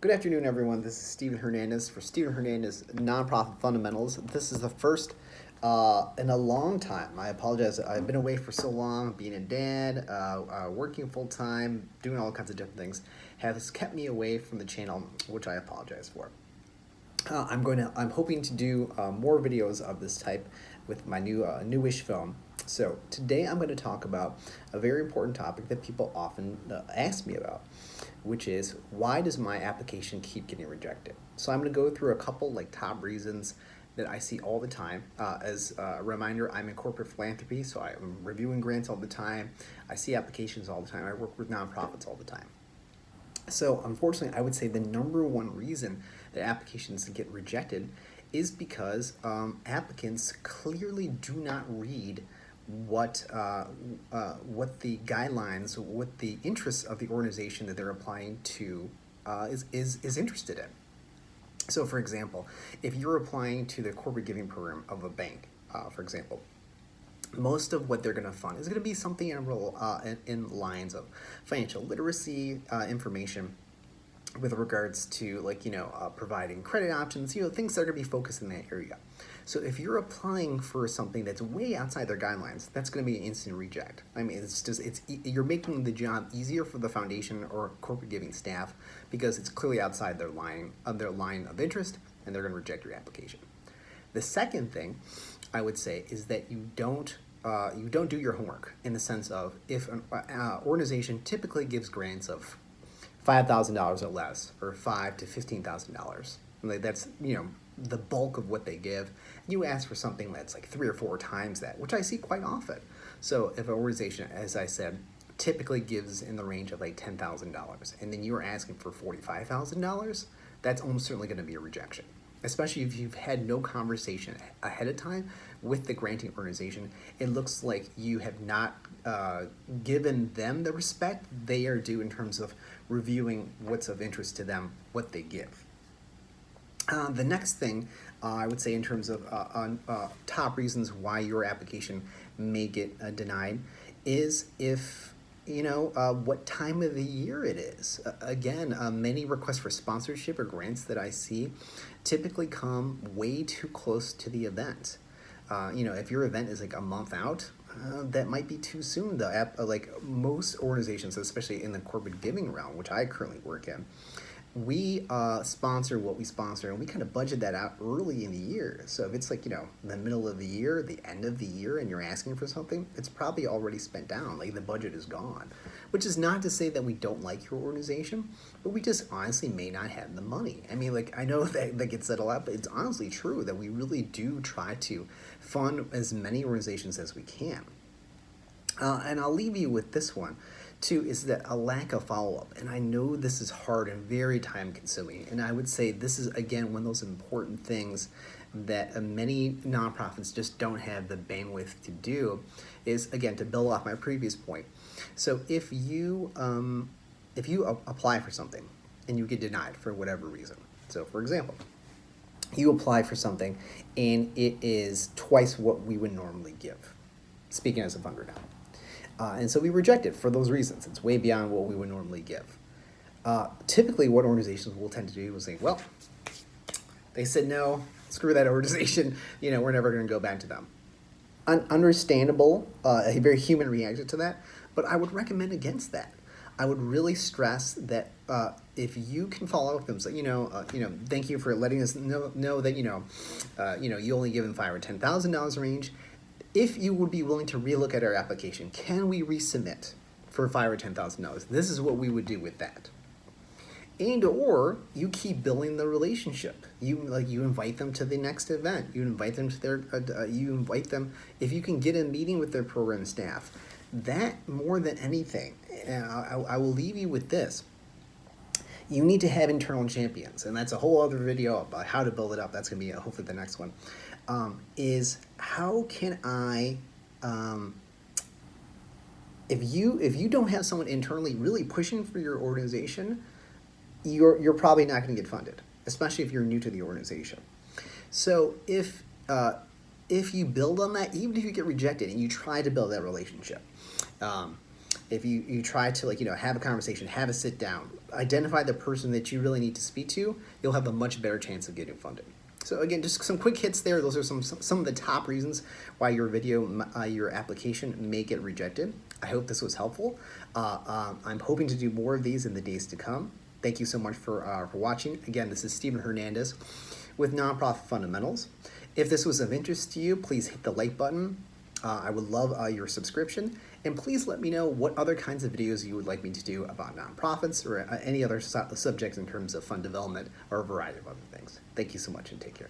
Good afternoon, everyone. This is Steven Hernandez for Steven Hernandez Nonprofit Fundamentals. This is the first in a long time. I apologize. I've been away for so long, being a dad, working full time, doing all kinds of different things, has kept me away from the channel, which I apologize for. I'm hoping to do more videos of this type with my newish film. So today I'm going to talk about a very important topic that people often ask me about, which is why does my application keep getting rejected? So I'm going to go through a couple top reasons that I see all the time. As a reminder, I'm in corporate philanthropy, so I'm reviewing grants all the time. I see applications all the time. I work with nonprofits all the time. So unfortunately, I would say the number one reason that applications get rejected is because applicants clearly do not read what the guidelines, what the interests of the organization that they're applying to is interested in. So, for example, if you're applying to the corporate giving program of a bank, for example, most of what they're going to fund is going to be something in lines of financial literacy information with regards to providing credit options, things that are going to be focused in that area. So if you're applying for something that's way outside their guidelines, that's going to be an instant reject. I mean, you're making the job easier for the foundation or corporate giving staff because it's clearly outside their line of interest, and they're going to reject your application. The second thing I would say is that you don't do your homework, in the sense of if an organization typically gives grants of $5,000 or less, or $5,000 to $15,000. That's the bulk of what they give. You ask for something that's like 3 or 4 times that, which I see quite often. So if an organization, as I said, typically gives in the range of $10,000, and then you're asking for $45,000, that's almost certainly going to be a rejection. Especially if you've had no conversation ahead of time with the granting organization, it looks like you have not given them the respect they are due in terms of reviewing what's of interest to them, what they give. The next thing I would say in terms of top reasons why your application may get denied is if what time of the year it is. Again, many requests for sponsorship or grants that I see typically come way too close to the event. If your event is a month out, that might be too soon. Most organizations, especially in the corporate giving realm, which I currently work in, we sponsor what we sponsor, and we kind of budget that out early in the year. So if it's the middle of the year, the end of the year, and you're asking for something, it's probably already spent down. The budget is gone. Which is not to say that we don't like your organization, but we just honestly may not have the money. I mean, I know that gets said a lot, but it's honestly true that we really do try to fund as many organizations as we can. And I'll leave you with this one, too, is that a lack of follow-up. And I know this is hard and very time-consuming. And I would say this is, again, one of those important things that many nonprofits just don't have the bandwidth to do, is, again, to build off my previous point. So if you apply for something and you get denied for whatever reason. So, for example, you apply for something and it is twice what we would normally give, speaking as a funder now. And so we reject it for those reasons. It's way beyond what we would normally give. Typically, what organizations will tend to do is say, well, they said no, screw that organization, we're never going to go back to them. Understandable, a very human reaction to that, but I would recommend against that. I would really stress that if you can follow up with them, so, thank you for letting us know that you only give them $5,000 or $10,000 range. If you would be willing to relook at our application, can we resubmit for $5,000 or $10,000? This is what we would do with that. And or you keep building the relationship. You invite them to the next event. You invite them to if you can get a meeting with their program staff. That more than anything, and I will leave you with this. You need to have internal champions, and that's a whole other video about how to build it up. That's going to be hopefully the next one. Is how can I, if you don't have someone internally really pushing for your organization, you're probably not going to get funded, especially if you're new to the organization. So if you build on that, even if you get rejected and you try to build that relationship, if you try to have a conversation, have a sit down, identify the person that you really need to speak to, you'll have a much better chance of getting funded. So again, just some quick hits there. Those are some of the top reasons why your video, your application may get rejected. I hope this was helpful. I'm hoping to do more of these in the days to come. Thank you so much for watching. Again, this is Steven Hernandez with Nonprofit Fundamentals. If this was of interest to you, please hit the like button. I would love your subscription, and please let me know what other kinds of videos you would like me to do about nonprofits or any other subjects in terms of fund development or a variety of other things. Thank you so much and take care.